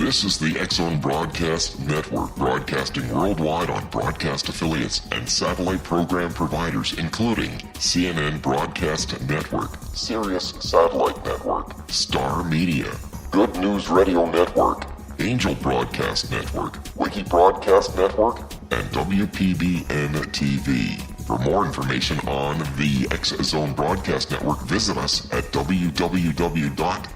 This is the X-Zone Broadcast Network, broadcasting worldwide on broadcast affiliates and satellite program providers, including CNN Broadcast Network, Sirius Satellite Network, Star Media, Good News Radio Network, Angel Broadcast Network, Wiki Broadcast Network, and WPBN TV. For more information on the X-Zone Broadcast Network, visit us at www.xzbn.net.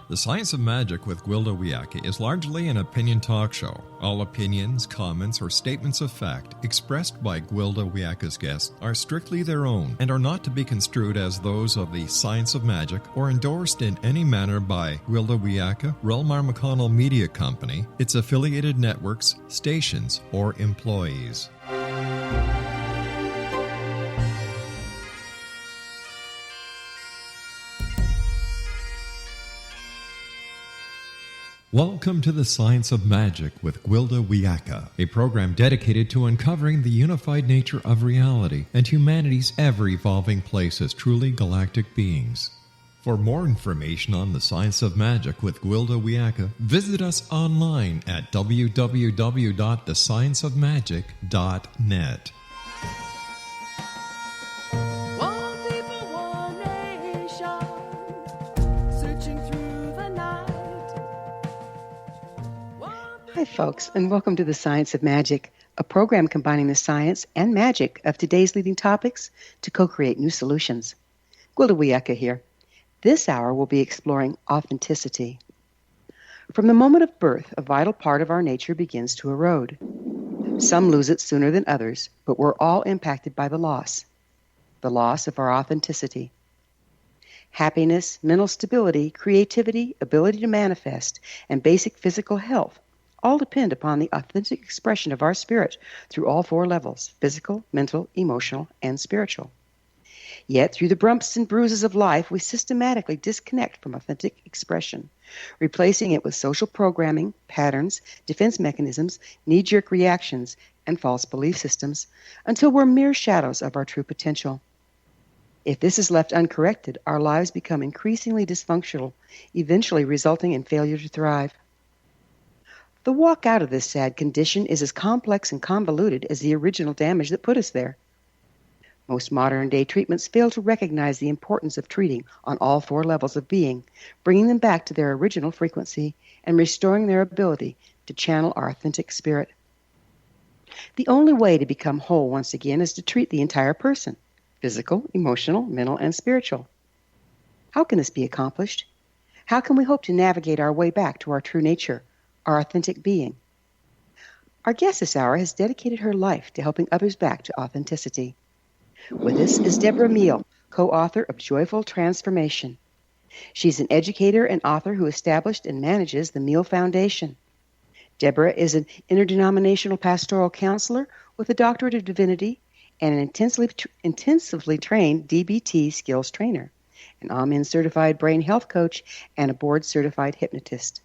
The Science of Magic with Gwilda Wiyaka is largely an opinion talk show. All opinions, comments, or statements of fact expressed by Gwilda Wiyaka's guests are strictly their own and are not to be construed as those of the Science of Magic or endorsed in any manner by Gwilda Wiyaka, rel-mar McConnell Media Company, its affiliated networks, stations, or employees. Welcome to the Science of Magic with Gwilda Wiyaka, a program dedicated to uncovering the unified nature of reality and humanity's ever-evolving place as truly galactic beings. For more information on the Science of Magic with Gwilda Wiyaka, visit us online at www.thescienceofmagic.net. Hi, folks, and welcome to the Science of Magic, a program combining the science and magic of today's leading topics to co-create new solutions. Gwilda Wiyaka here. This hour we'll be exploring authenticity. From the moment of birth, a vital part of our nature begins to erode. Some lose it sooner than others, but we're all impacted by the loss of our authenticity. Happiness, mental stability, creativity, ability to manifest, and basic physical health all depend upon the authentic expression of our spirit through all four levels: physical, mental, emotional, and spiritual. Yet, through the bumps and bruises of life, we systematically disconnect from authentic expression, replacing it with social programming, patterns, defense mechanisms, knee-jerk reactions, and false belief systems, until we're mere shadows of our true potential. If this is left uncorrected, our lives become increasingly dysfunctional, eventually resulting in failure to thrive. The walk out of this sad condition is as complex and convoluted as the original damage that put us there. Most modern-day treatments fail to recognize the importance of treating on all four levels of being, bringing them back to their original frequency and restoring their ability to channel our authentic spirit. The only way to become whole once again is to treat the entire person: physical, emotional, mental, and spiritual. How can this be accomplished? How can we hope to navigate our way back to our true nature, our authentic being? Our guest this hour has dedicated her life to helping others back to authenticity. With us is Debra Meehl, co-author of Joyful Transformation. She's an educator and author who established and manages the Meehl Foundation. Debra is an interdenominational pastoral counselor with a Doctorate of Divinity and an intensively trained DBT skills trainer, an Amen certified brain health coach, and a board-certified hypnotist.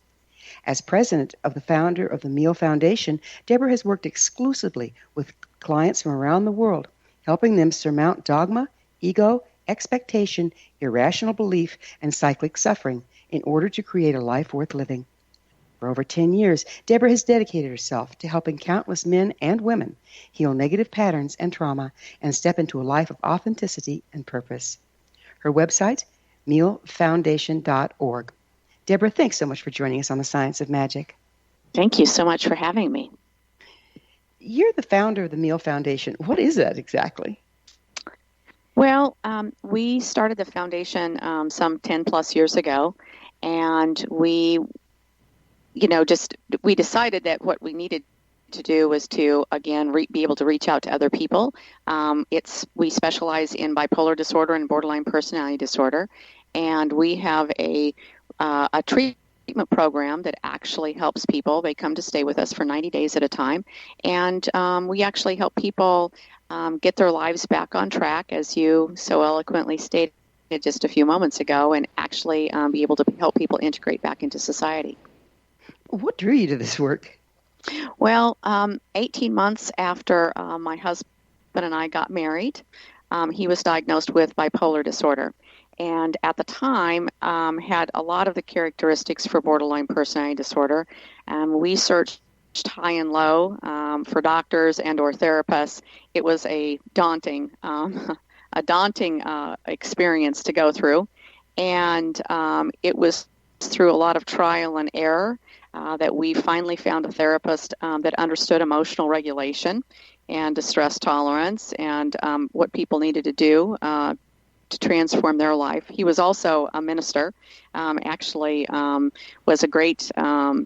As president of the founder of the Meehl Foundation, Debra has worked exclusively with clients from around the world, helping them surmount dogma, ego, expectation, irrational belief, and cyclic suffering in order to create a life worth living. For over 10 years, Debra has dedicated herself to helping countless men and women heal negative patterns and trauma and step into a life of authenticity and purpose. Her website, meehlfoundation.org. Debra, thanks so much for joining us on the Science of Magic. Thank you so much for having me. You're the founder of the Meehl Foundation. What is that exactly? Well, we started the foundation some 10 plus years ago, and we decided that what we needed to do was to, again, be able to reach out to other people. We specialize in bipolar disorder and borderline personality disorder, and we have a treatment program that actually helps people. They come to stay with us for 90 days at a time, and we actually help people get their lives back on track, as you so eloquently stated just a few moments ago and actually be able to help people integrate back into society. What drew you to this work? Well, 18 months after my husband and I got married, he was diagnosed with bipolar disorder. And at the time, had a lot of the characteristics for borderline personality disorder. We searched high and low for doctors and or therapists. It was a daunting experience to go through. And it was through a lot of trial and error that we finally found a therapist that understood emotional regulation and distress tolerance and what people needed to do to transform their life. He was also a minister, was a great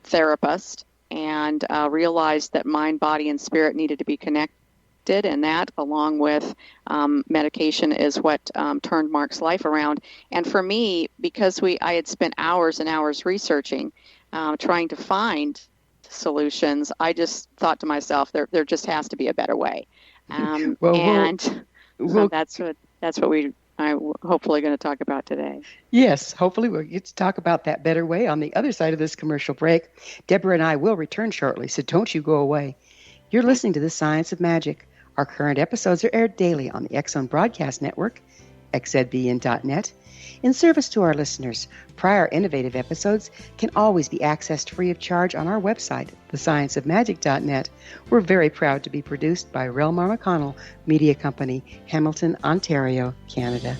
therapist, and realized that mind, body, and spirit needed to be connected, and that, along with medication, is what turned Mark's life around. And for me, because I had spent hours and hours researching, trying to find solutions, I just thought to myself, there just has to be a better way. That's what we I'm hopefully going to talk about today. Yes, hopefully we'll get to talk about that better way on the other side of this commercial break. Debra and I will return shortly, so don't you go away. You're listening to The Science of Magic. Our current episodes are aired daily on the X Zone Broadcast Network, xzbn.net. In service to our listeners, prior innovative episodes can always be accessed free of charge on our website, thescienceofmagic.net. We're very proud to be produced by rel-mar McConnell Media Company, Hamilton, Ontario, Canada.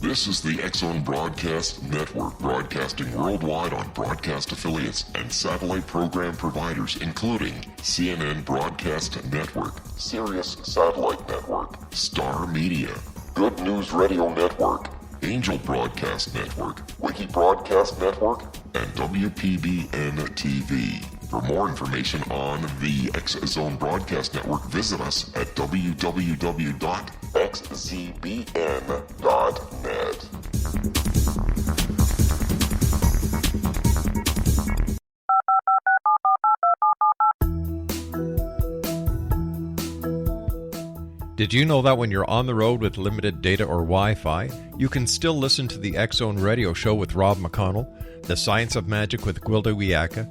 This is the X Zone Broadcast Network, broadcasting worldwide on broadcast affiliates and satellite program providers, including CNN Broadcast Network, Sirius Satellite Network, Star Media, Good News Radio Network, Angel Broadcast Network, Wiki Broadcast Network, and WPBN TV. For more information on the X Zone Broadcast Network, visit us at www.xzbn.net. Did you know that when you're on the road with limited data or Wi-Fi, you can still listen to the X Zone Radio Show with Rob McConnell, The Science of Magic with Gwilda Wiyaka,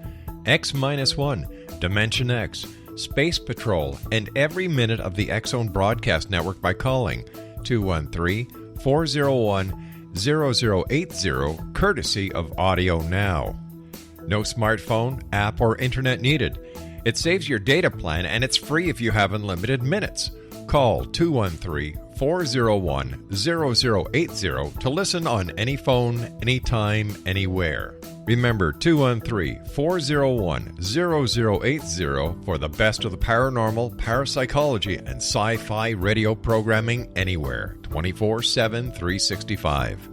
X-1, Dimension X, Space Patrol, and every minute of the X Zone Broadcast Network by calling 213-401-0080, courtesy of Audio Now. No smartphone, app, or internet needed. It saves your data plan, and it's free if you have unlimited minutes. Call 213-401-0080 to listen on any phone, anytime, anywhere. Remember, 213-401-0080 for the best of the paranormal, parapsychology, and sci-fi radio programming anywhere, 24/7, 365.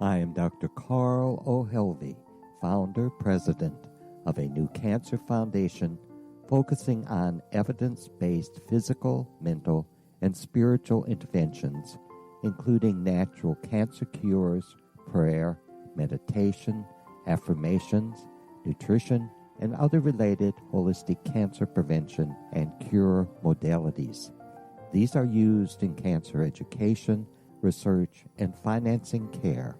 I am Dr. Carl O'Helvey, founder, president of a new cancer foundation focusing on evidence-based physical, mental, and spiritual interventions, including natural cancer cures, prayer, meditation, affirmations, nutrition, and other related holistic cancer prevention and cure modalities. These are used in cancer education, research, and financing care.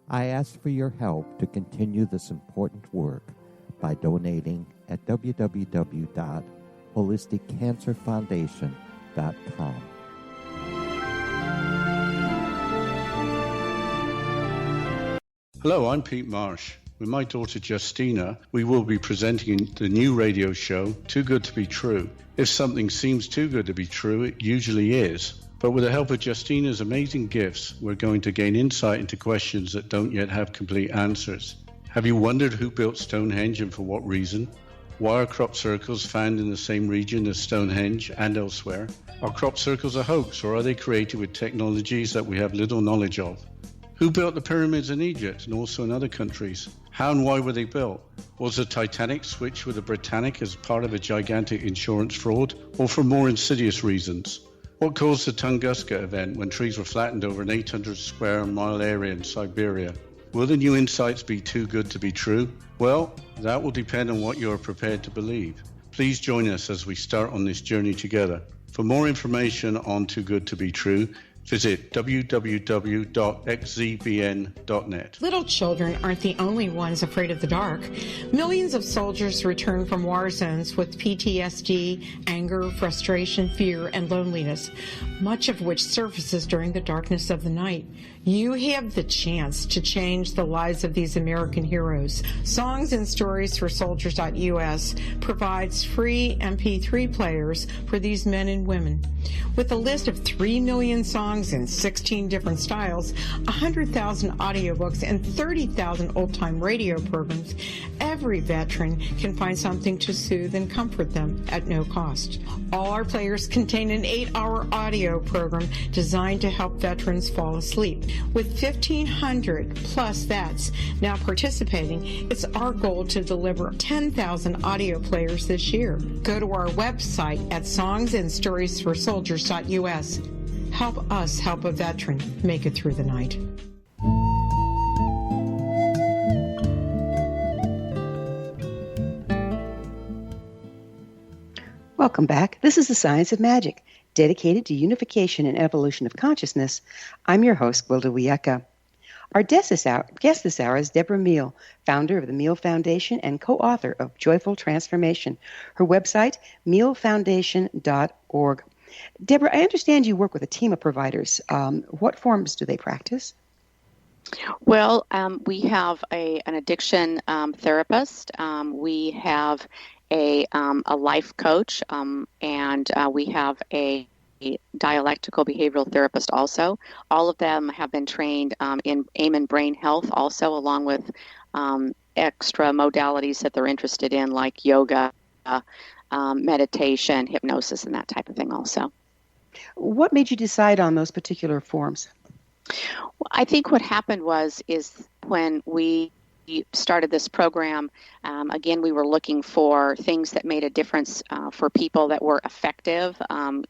I ask for your help to continue this important work by donating at www.holisticcancerfoundation.com. Hello, I'm Pete Marsh. With my daughter Justina, we will be presenting the new radio show, Too Good to Be True. If something seems too good to be true, it usually is. But with the help of Justina's amazing gifts, we're going to gain insight into questions that don't yet have complete answers. Have you wondered who built Stonehenge and for what reason? Why are crop circles found in the same region as Stonehenge and elsewhere? Are crop circles a hoax, or are they created with technologies that we have little knowledge of? Who built the pyramids in Egypt and also in other countries? How and why were they built? Was the Titanic switched with the Britannic as part of a gigantic insurance fraud, or for more insidious reasons? What caused the Tunguska event when trees were flattened over an 800 square mile area in Siberia? Will the new insights be too good to be true? Well, that will depend on what you are prepared to believe. Please join us as we start on this journey together. For more information on Too Good to Be True, visit www.xzbn.net. Little children aren't the only ones afraid of the dark. Millions of soldiers return from war zones with PTSD, anger, frustration, fear, and loneliness, much of which surfaces during the darkness of the night. You have the chance to change the lives of these American heroes. Songs and Stories for Soldiers.us provides free MP3 players for these men and women. With a list of 3 million songs in 16 different styles, 100,000 audiobooks, and 30,000 old-time radio programs, every veteran can find something to soothe and comfort them at no cost. All our players contain an 8-hour audio program designed to help veterans fall asleep. With 1,500 plus vets now participating, it's our goal to deliver 10,000 audio players this year. Go to our website at songsandstoriesforsoldiers.us. Help us help a veteran make it through the night. Welcome back. This is The Science of Magic, dedicated to unification and evolution of consciousness. I'm your host, Gwilda Wiyaka. Our guest this hour is Debra Meehl, founder of the Meehl Foundation and co-author of Joyful Transformation. Her website, meehlfoundation.org. Debra, I understand you work with a team of providers. What forms do they practice? Well, we have an addiction therapist. We have a life coach, and we have a dialectical behavioral therapist also. All of them have been trained in AIM and brain health also, along with extra modalities that they're interested in, like yoga, meditation, hypnosis, and that type of thing also. What made you decide on those particular forms? Well, I think what happened is when we started this program, again, we were looking for things that made a difference for people, that were effective,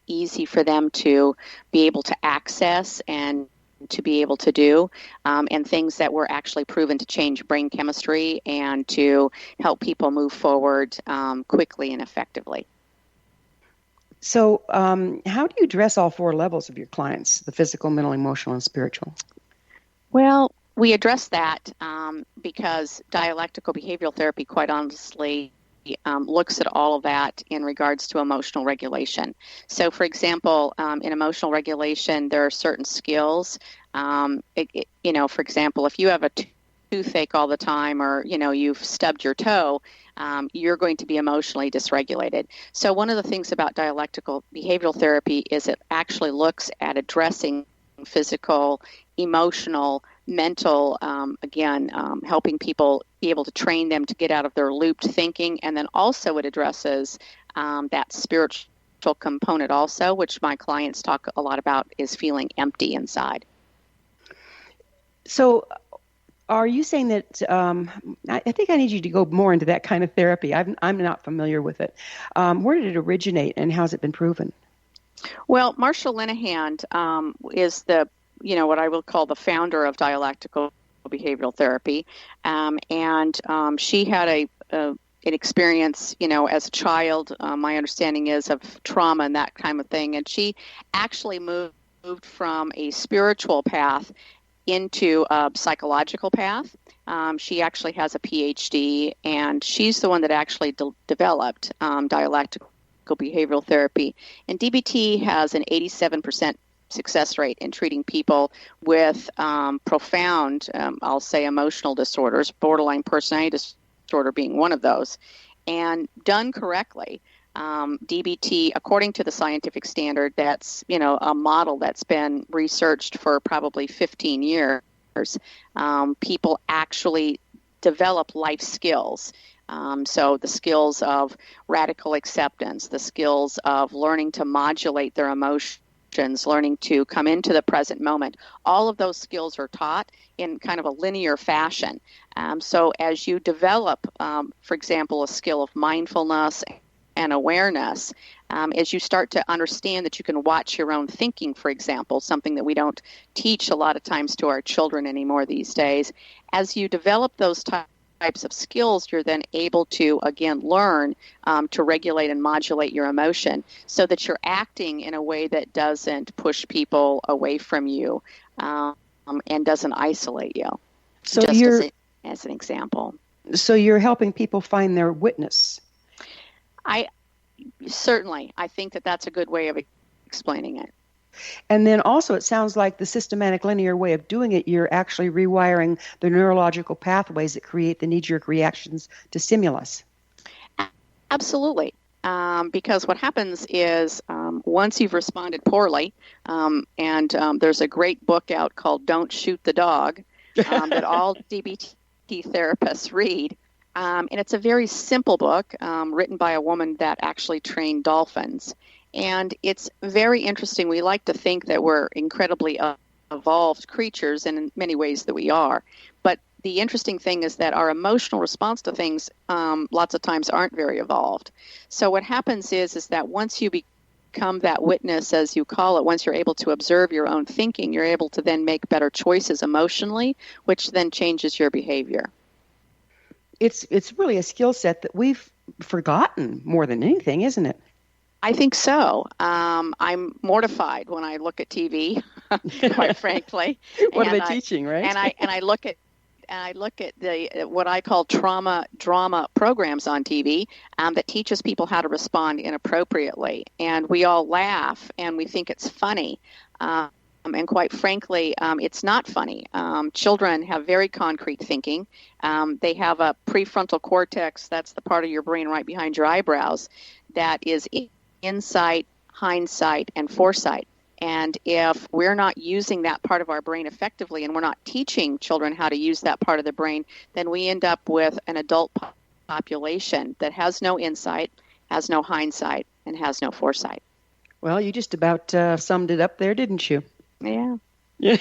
easy for them to be able to access and to be able to do, and things that were actually proven to change brain chemistry and to help people move forward quickly and effectively. So how do you address all 4 levels of your clients, the physical, mental, emotional, and spiritual? Well, we address that because dialectical behavioral therapy, quite honestly, looks at all of that in regards to emotional regulation. So, for example, in emotional regulation, there are certain skills. For example, if you have a toothache all the time, or you've stubbed your toe, you're going to be emotionally dysregulated. So, one of the things about dialectical behavioral therapy is it actually looks at addressing physical, emotional, mental, helping people be able to train them to get out of their looped thinking. And then also it addresses that spiritual component also, which my clients talk a lot about, is feeling empty inside. So are you saying that, I think I need you to go more into that kind of therapy. I'm not familiar with it. Where did it originate and how's it been proven? Well, Marshall Linehan is the what I will call the founder of dialectical behavioral therapy. And she had an experience, as a child, my understanding is, of trauma and that kind of thing. And she actually moved from a spiritual path into a psychological path. She actually has a PhD, and she's the one that actually developed dialectical behavioral therapy. And DBT has an 87% success rate in treating people with profound, I'll say, emotional disorders, borderline personality disorder being one of those. And done correctly, DBT, according to the scientific standard, that's, a model that's been researched for probably 15 years, people actually develop life skills So the skills of radical acceptance, the skills of learning to modulate their emotions, learning to come into the present moment, all of those skills are taught in kind of a linear fashion. So as you develop, for example, a skill of mindfulness and awareness, as you start to understand that you can watch your own thinking, for example, something that we don't teach a lot of times to our children anymore these days, as you develop those types of skills, you're then able to, again, learn to regulate and modulate your emotion so that you're acting in a way that doesn't push people away from you and doesn't isolate you. So just as an example. So you're helping people find their witness. I think that that's a good way of explaining it. And then also it sounds like the systematic linear way of doing it, you're actually rewiring the neurological pathways that create the knee-jerk reactions to stimulus. Absolutely. Because what happens is once you've responded poorly, and there's a great book out called Don't Shoot the Dog that all DBT therapists read. And it's a very simple book written by a woman that actually trained dolphins. And it's very interesting. We like to think that we're incredibly evolved creatures, and in many ways that we are. But the interesting thing is that our emotional response to things lots of times aren't very evolved. So what happens is that once you become that witness, as you call it, once you're able to observe your own thinking, you're able to then make better choices emotionally, which then changes your behavior. It's really a skill set that we've forgotten more than anything, isn't it? I think so. I'm mortified when I look at TV, quite frankly. What are they teaching, right? And I look at the what I call drama programs on TV that teaches people how to respond inappropriately, and we all laugh and we think it's funny. And quite frankly, it's not funny. Children have very concrete thinking. They have a prefrontal cortex, that's the part of your brain right behind your eyebrows, that is insight, hindsight, and foresight. And if we're not using that part of our brain effectively and we're not teaching children how to use that part of the brain, then we end up with an adult population that has no insight, has no hindsight, and has no foresight. Well, you just about summed it up there, didn't you? Yeah. Did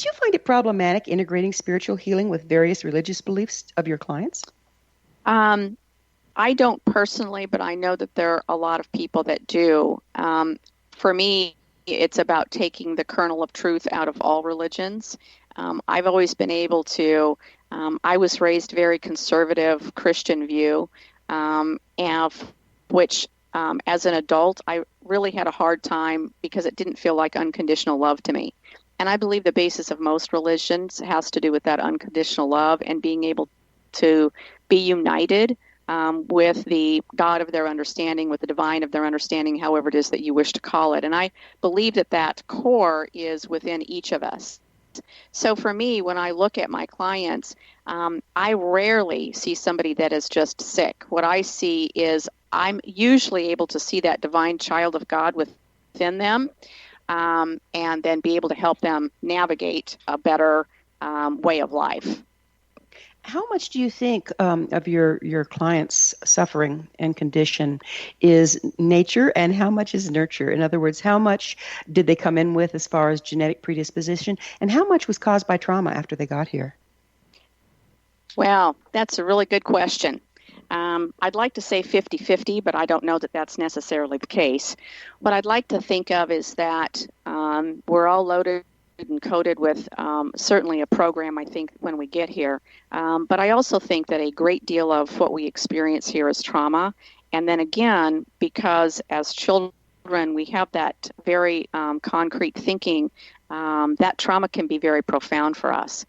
you find it problematic integrating spiritual healing with various religious beliefs of your clients? I don't personally, but I know that there are a lot of people that do. For me, it's about taking the kernel of truth out of all religions. I've always been able to, I was raised very conservative Christian view, which as an adult, I really had a hard time because it didn't feel like unconditional love to me. And I believe the basis of most religions has to do with that unconditional love and being able to be united with the God of their understanding, with the divine of their understanding, however it is that you wish to call it. And I believe that that core is within each of us. So for me, when I look at my clients, I rarely see somebody that is just sick. What I see is I'm usually able to see that divine child of God within them, and then be able to help them navigate a better way of life. How much do you think of your clients' suffering and condition is nature, and how much is nurture? In other words, how much did they come in with as far as genetic predisposition, and how much was caused by trauma after they got here? Well, that's a really good question. I'd like to say 50-50, but I don't know that that's necessarily the case. What I'd like to think of is that we're all loaded and coded with certainly a program, I think, when we get here. But I also think that a great deal of what we experience here is trauma. And then again, because as children we have that very concrete thinking, that trauma can be very profound for us.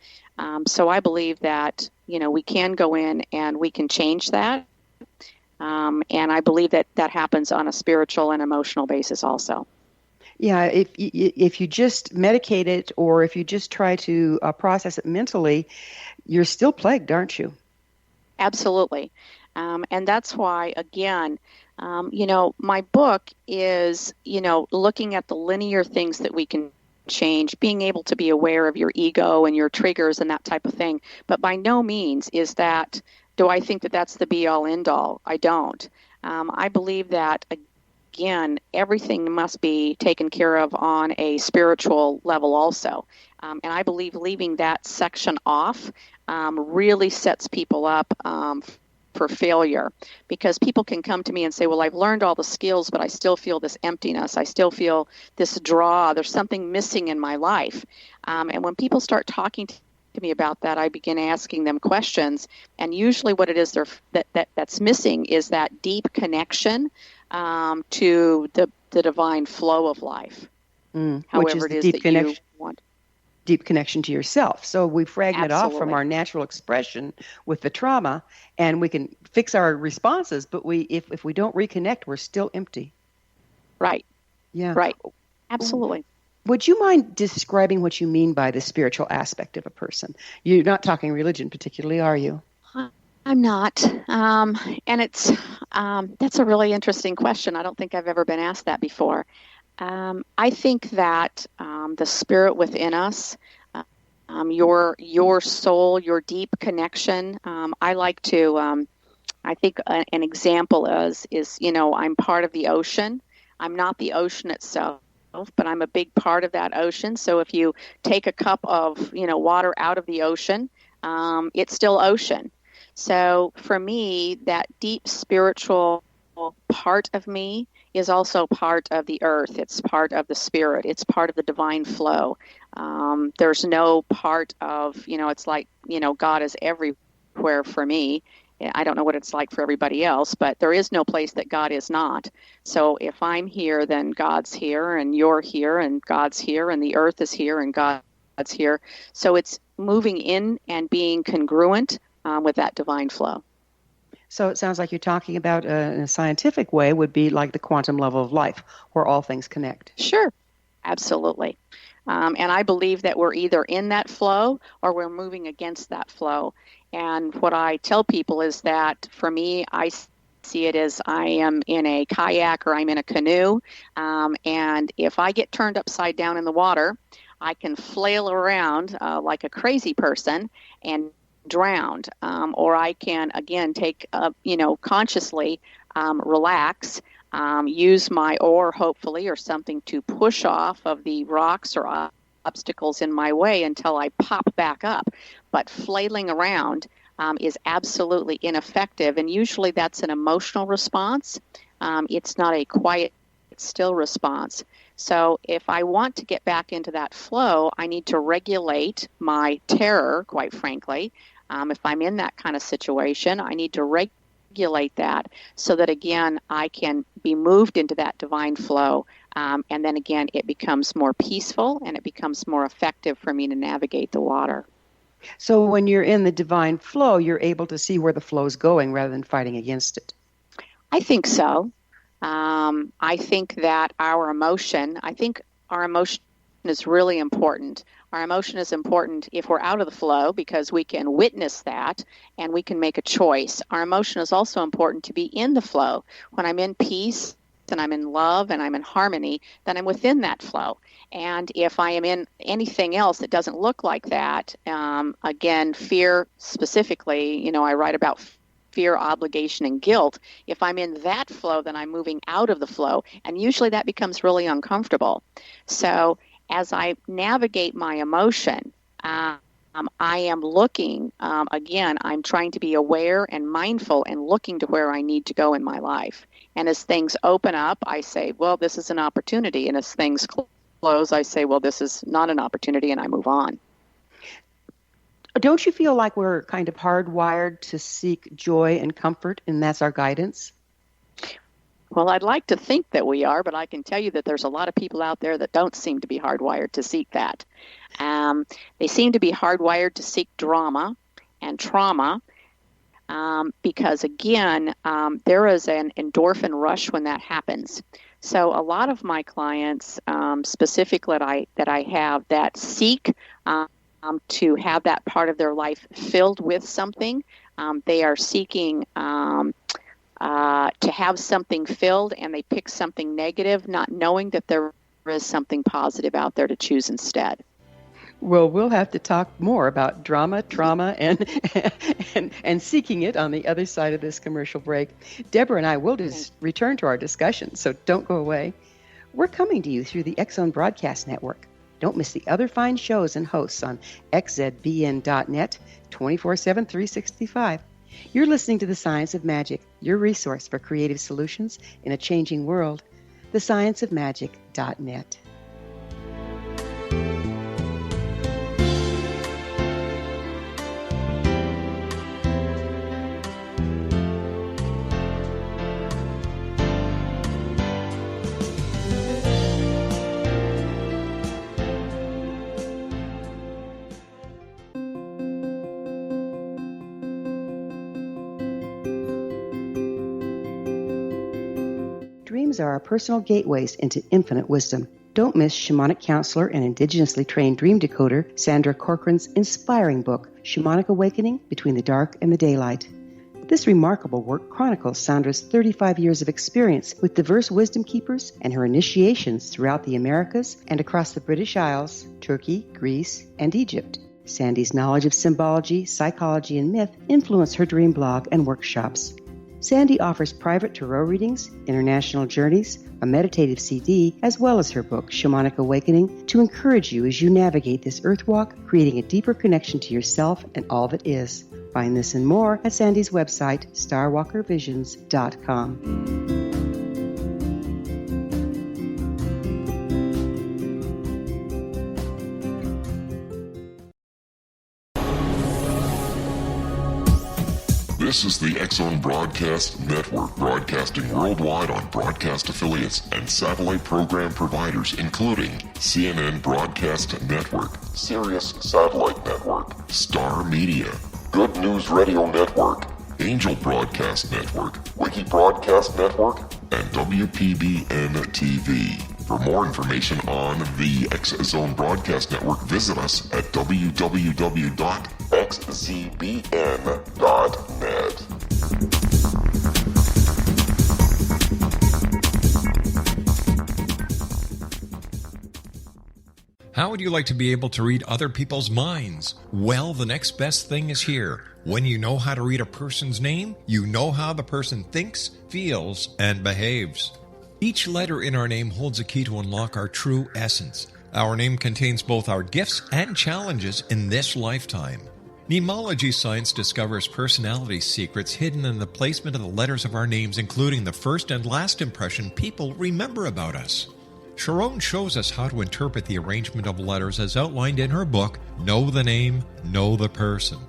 So I believe that, we can go in and we can change that. And I believe that that happens on a spiritual and emotional basis also. Yeah, if you just medicate it or if you just try to process it mentally, you're still plagued, aren't you? Absolutely. And that's why, again, my book is, looking at the linear things that we can change, being able to be aware of your ego and your triggers and that type of thing. But by no means is that Do I think that that's the be-all, end-all? I don't. I believe that, again, everything must be taken care of on a spiritual level also. And I believe leaving that section off really sets people up for failure, because people can come to me and say, well, I've learned all the skills, but I still feel this emptiness. I still feel this draw. There's something missing in my life. And when people start talking to me about that, I begin asking them questions. And usually what it is that's missing is that deep connection to the divine flow of life. However it is that you want. Deep connection to yourself. So we fragment off from Absolutely. our natural expression with the trauma, and we can fix our responses, but if we don't reconnect, we're still empty. Right. Yeah. Right. Absolutely. Would you mind describing what you mean by the spiritual aspect of a person? You're not talking religion particularly, are you? I'm not. And it's that's a really interesting question. I don't think I've ever been asked that before. I think that the spirit within us, your soul, your deep connection. I like to. I think an example is I'm part of the ocean. I'm not the ocean itself, but I'm a big part of that ocean. So if you take a cup of water out of the ocean, it's still ocean. So for me, that deep spiritual part of me is also part of the earth. It's part of the spirit. It's part of the divine flow. There's no part of, it's like, God is everywhere for me. I don't know what it's like for everybody else, but there is no place that God is not. So if I'm here, then God's here, and you're here, and God's here, and the earth is here, and God's here. So it's moving in and being congruent with that divine flow. So it sounds like you're talking about, in a scientific way, would be like the quantum level of life, where all things connect. Sure. Absolutely. And I believe that we're either in that flow or we're moving against that flow. And what I tell people is that for me, I see it as I am in a kayak or I'm in a canoe. And if I get turned upside down in the water, I can flail around like a crazy person and drowned. Or I can, again, take, consciously relax, use my oar, hopefully, or something to push off of the rocks or obstacles in my way until I pop back up. But flailing around is absolutely ineffective, and usually that's an emotional response. It's not a quiet, still response. So if I want to get back into that flow, I need to regulate my terror, quite frankly. If I'm in that kind of situation, I need to regulate that so that, again, I can be moved into that divine flow. And then, again, it becomes more peaceful and it becomes more effective for me to navigate the water. So when you're in the divine flow, you're able to see where the flow is going rather than fighting against it. I think so. I think that our emotion is really important. Our emotion is important if we're out of the flow because we can witness that and we can make a choice. Our emotion is also important to be in the flow. When I'm in peace and I'm in love and I'm in harmony, then I'm within that flow. And if I am in anything else that doesn't look like that, again, fear specifically, I write about fear, obligation, and guilt. If I'm in that flow, then I'm moving out of the flow. And usually that becomes really uncomfortable. So as I navigate my emotion, I am looking, again, I'm trying to be aware and mindful and looking to where I need to go in my life. And as things open up, I say, well, this is an opportunity. And as things close, I say, well, this is not an opportunity, and I move on. Don't you feel like we're kind of hardwired to seek joy and comfort, and that's our guidance? Well, I'd like to think that we are, but I can tell you that there's a lot of people out there that don't seem to be hardwired to seek that. They seem to be hardwired to seek drama and trauma because, again, there is an endorphin rush when that happens. So a lot of my clients, specifically that I have, that seek to have that part of their life filled with something, they are seeking to have something filled, and they pick something negative, not knowing that there is something positive out there to choose instead. Well, we'll have to talk more about drama, trauma, and seeking it on the other side of this commercial break. Deborah and I will just return to our discussion, so don't go away. We're coming to you through the X-Zone Broadcast Network. Don't miss the other fine shows and hosts on xzbn.net 24/7, 365. You're listening to The Science of Magic, your resource for creative solutions in a changing world. thescienceofmagic.net. Dreams are our personal gateways into infinite wisdom. Don't miss shamanic counselor and indigenously trained dream decoder Sandra Corcoran's inspiring book, Shamanic Awakening Between the Dark and the Daylight. This remarkable work chronicles Sandra's 35 years of experience with diverse wisdom keepers and her initiations throughout the Americas and across the British Isles, Turkey, Greece, and Egypt. Sandy's knowledge of symbology, psychology, and myth influenced her dream blog and workshops. Sandy offers private tarot readings, international journeys, a meditative CD, as well as her book, Shamanic Awakening, to encourage you as you navigate this earth walk, creating a deeper connection to yourself and all that is. Find this and more at Sandy's website, starwalkervisions.com. This is the X-Zone Broadcast Network, broadcasting worldwide on broadcast affiliates and satellite program providers, including CNN Broadcast Network, Sirius Satellite Network, Star Media, Good News Radio Network, Angel Broadcast Network, Wiki Broadcast Network, and WPBN TV. For more information on the X-Zone Broadcast Network, visit us at www.xzbn.net. How would you like to be able to read other people's minds? Well, the next best thing is here. When you know how to read a person's name, you know how the person thinks, feels, and behaves. Each letter in our name holds a key to unlock our true essence. Our name contains both our gifts and challenges in this lifetime. Mnemology science discovers personality secrets hidden in the placement of the letters of our names, including the first and last impression people remember about us. Sharon shows us how to interpret the arrangement of letters as outlined in her book, Know the Name, Know the Person.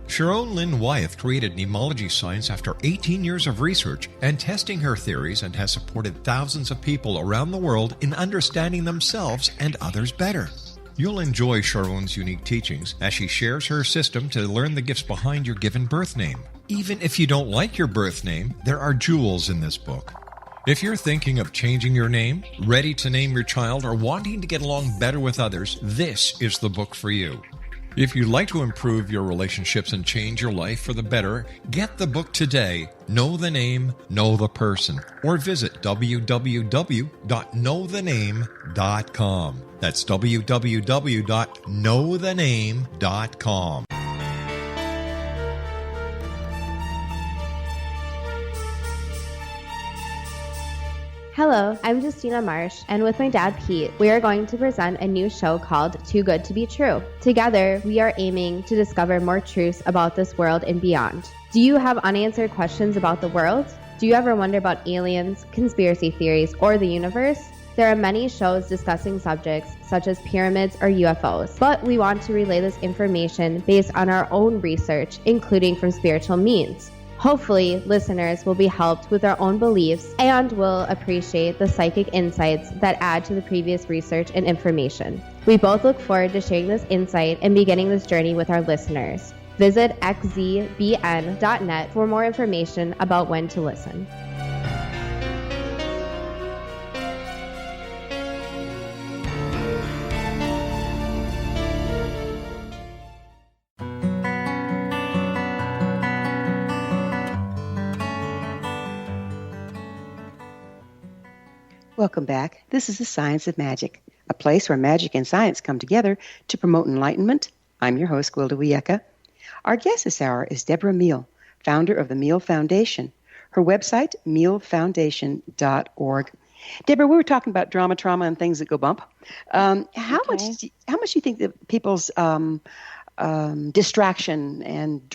Sharon Lynn Wyeth created mnemology science after 18 years of research and testing her theories, and has supported thousands of people around the world in understanding themselves and others better. You'll enjoy Sharon's unique teachings as she shares her system to learn the gifts behind your given birth name. Even if you don't like your birth name, there are jewels in this book. If you're thinking of changing your name, ready to name your child, or wanting to get along better with others, this is the book for you. If you'd like to improve your relationships and change your life for the better, get the book today, Know the Name, Know the Person, or visit www.knowthename.com. That's www.knowthename.com. Hello, I'm Justina Marsh, and with my dad Pete, we are going to present a new show called Too Good to Be True. Together, we are aiming to discover more truths about this world and beyond. Do you have unanswered questions about the world? Do you ever wonder about aliens, conspiracy theories, or the universe? There are many shows discussing subjects such as pyramids or UFOs, but we want to relay this information based on our own research, including from spiritual means. Hopefully, listeners will be helped with their own beliefs and will appreciate the psychic insights that add to the previous research and information. We both look forward to sharing this insight and beginning this journey with our listeners. Visit xzbn.net for more information about when to listen. Welcome back. This is The Science of Magic, a place where magic and science come together to promote enlightenment. I'm your host, Gwilda Wiyaka. Our guest this hour is Debra Meehl, founder of the Meehl Foundation. Her website, meehlfoundation.org. Debra, we were talking about drama, trauma, and things that go bump. How much do you think that people's distraction and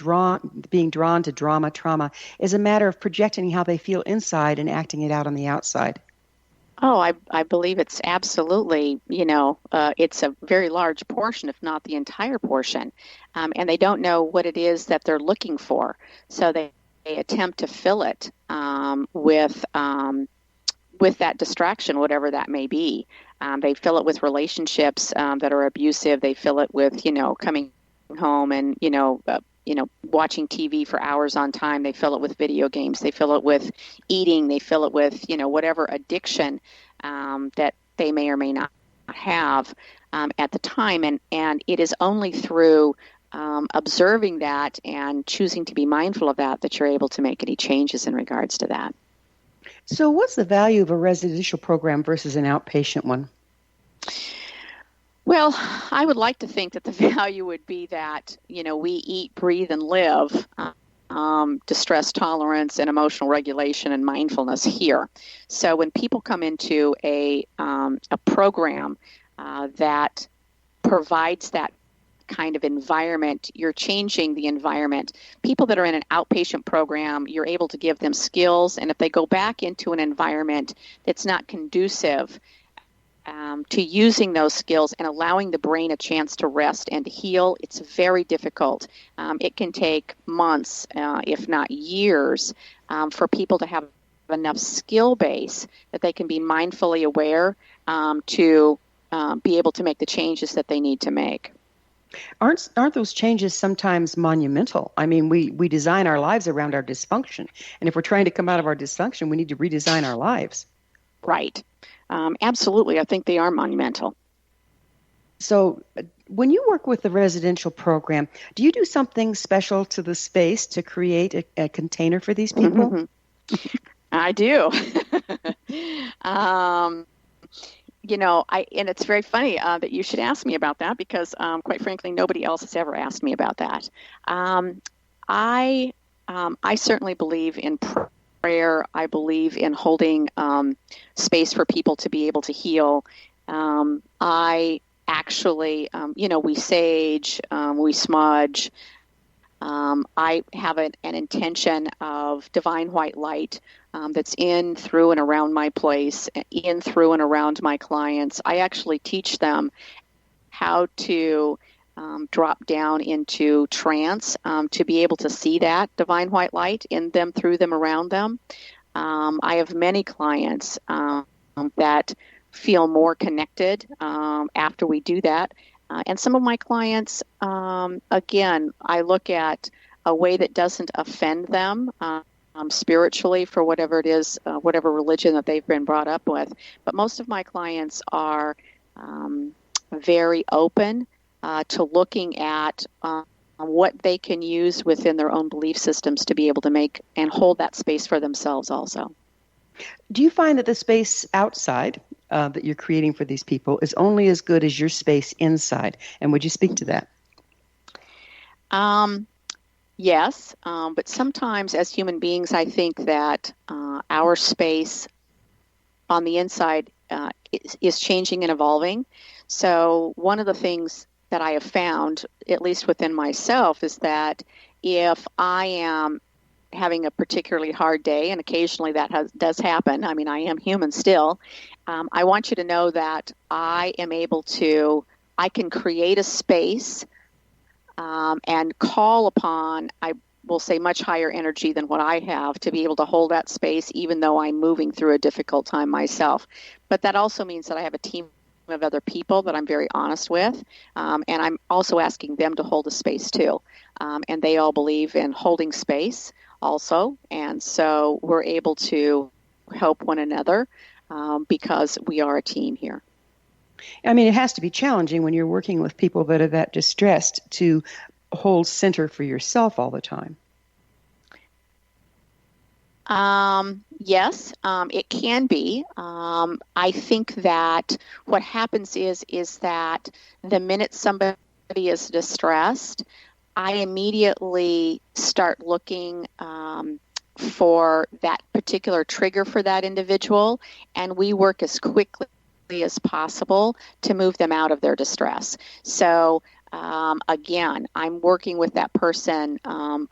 being drawn to drama, trauma, is a matter of projecting how they feel inside and acting it out on the outside? Oh, I believe it's absolutely, it's a very large portion, if not the entire portion. And they don't know what it is that they're looking for. So they attempt to fill it with that distraction, whatever that may be. They fill it with relationships that are abusive. They fill it with, coming home and, watching TV for hours on time. They fill it with video games. They fill it with eating. They fill it with, whatever addiction that they may or may not have at the time. And it is only through observing that and choosing to be mindful of that you're able to make any changes in regards to that. So what's the value of a residential program versus an outpatient one? Well, I would like to think that the value would be that, we eat, breathe, and live distress tolerance and emotional regulation and mindfulness here. So when people come into a program that provides that kind of environment, you're changing the environment. People that are in an outpatient program, you're able to give them skills, and if they go back into an environment that's not conducive to using those skills and allowing the brain a chance to rest and heal, it's very difficult. It can take months, if not years, for people to have enough skill base that they can be mindfully aware to be able to make the changes that they need to make. Aren't those changes sometimes monumental? I mean, we design our lives around our dysfunction. And if we're trying to come out of our dysfunction, we need to redesign our lives. Right. Absolutely. I think they are monumental. So when you work with the residential program, do you do something special to the space to create a container for these people? Mm-hmm. I do. And it's very funny that you should ask me about that because, quite frankly, nobody else has ever asked me about that. I certainly believe in prayer. I believe in holding space for people to be able to heal. I actually, we sage, we smudge. I have an intention of divine white light that's in, through, and around my place, in, through, and around my clients. I actually teach them how to drop down into trance to be able to see that divine white light in them, through them, around them. I have many clients that feel more connected after we do that. And some of my clients, again, I look at a way that doesn't offend them spiritually for whatever it is, whatever religion that they've been brought up with. But most of my clients are very open to looking at what they can use within their own belief systems to be able to make and hold that space for themselves also. Do you find that the space outside that you're creating for these people is only as good as your space inside? And would you speak to that? Yes, but sometimes as human beings, I think that our space on the inside is changing and evolving. So one of the things that I have found, at least within myself, is that if I am having a particularly hard day, and occasionally that does happen, I mean, I am human still, I want you to know that I can create a space and call upon, I will say, much higher energy than what I have to be able to hold that space, even though I'm moving through a difficult time myself. But that also means that I have a team of other people that I'm very honest with, and I'm also asking them to hold a space too. And they all believe in holding space also, and so we're able to help one another because we are a team here. I mean, it has to be challenging when you're working with people that are that distressed to hold center for yourself all the time. Yes, it can be. I think that what happens is that the minute somebody is distressed, I immediately start looking for that particular trigger for that individual, and we work as quickly as possible to move them out of their distress. So again, I'm working with that person,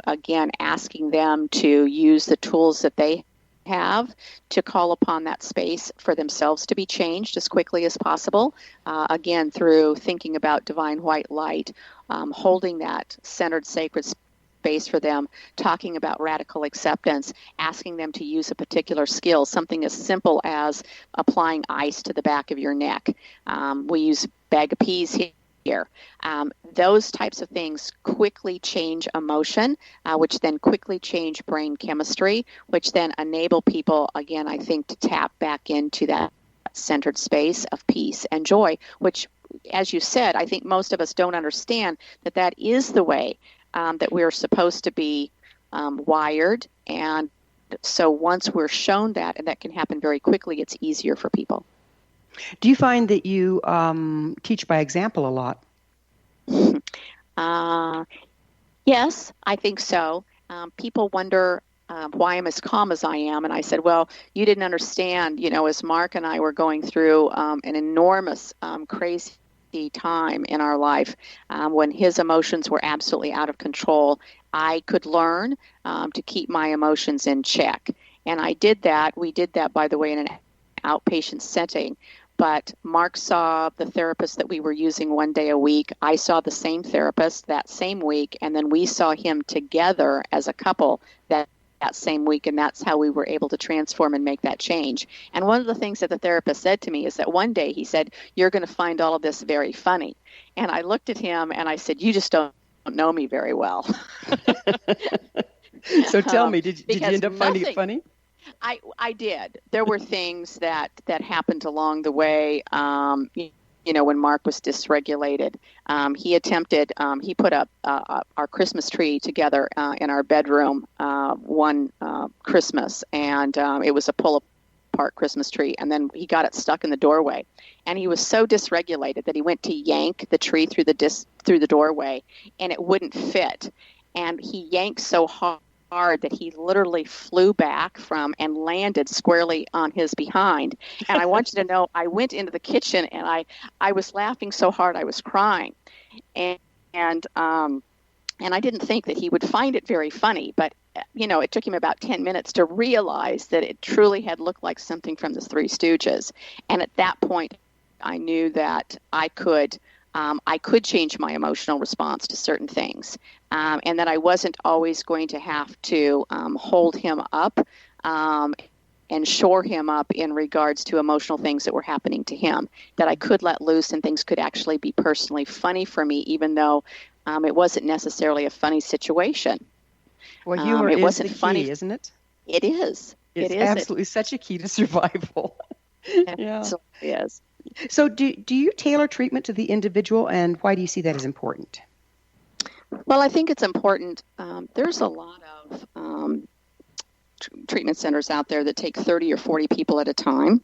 again, asking them to use the tools that they have to call upon that space for themselves to be changed as quickly as possible, again, through thinking about divine white light, holding that centered sacred space for them, talking about radical acceptance, asking them to use a particular skill, something as simple as applying ice to the back of your neck. We use a bag of peas here. Those types of things quickly change emotion, which then quickly change brain chemistry, which then enable people, again, I think, to tap back into that centered space of peace and joy, which, as you said, I think most of us don't understand that is the way that we're supposed to be wired. And so once we're shown that, and that can happen very quickly, it's easier for people. Do you find that you teach by example a lot? Yes, I think so. People wonder why I'm as calm as I am. And I said, well, you didn't understand, as Mark and I were going through an enormous, crazy time in our life, when his emotions were absolutely out of control, I could learn to keep my emotions in check. And I did that. We did that, by the way, in an outpatient setting. But Mark saw the therapist that we were using one day a week. I saw the same therapist that same week, and then we saw him together as a couple that same week, and that's how we were able to transform and make that change. And one of the things that the therapist said to me is that one day he said, "You're going to find all of this very funny." And I looked at him and I said, "You just don't know me very well." So tell me, did you end up finding it funny? I did. There were things that happened along the way. When Mark was dysregulated, he attempted. He put up our Christmas tree together in our bedroom one Christmas, and it was a pull-apart Christmas tree. And then he got it stuck in the doorway, and he was so dysregulated that he went to yank the tree through the doorway, and it wouldn't fit. And he yanked so hard that he literally flew back from and landed squarely on his behind. And I want you to know, I went into the kitchen and I was laughing so hard I was crying. And I didn't think that he would find it very funny, but it took him about 10 minutes to realize that it truly had looked like something from the Three Stooges. And at that point, I knew that I could change my emotional response to certain things, and that I wasn't always going to have to hold him up and shore him up in regards to emotional things that were happening to him, that I could let loose and things could actually be personally funny for me, even though it wasn't necessarily a funny situation. Well, humor it is wasn't the key, funny. Isn't it? It is. It's absolutely such a key to survival. Yeah. It is. So do you tailor treatment to the individual, and why do you see that as important? Well, I think it's important. There's a lot of treatment centers out there that take 30 or 40 people at a time.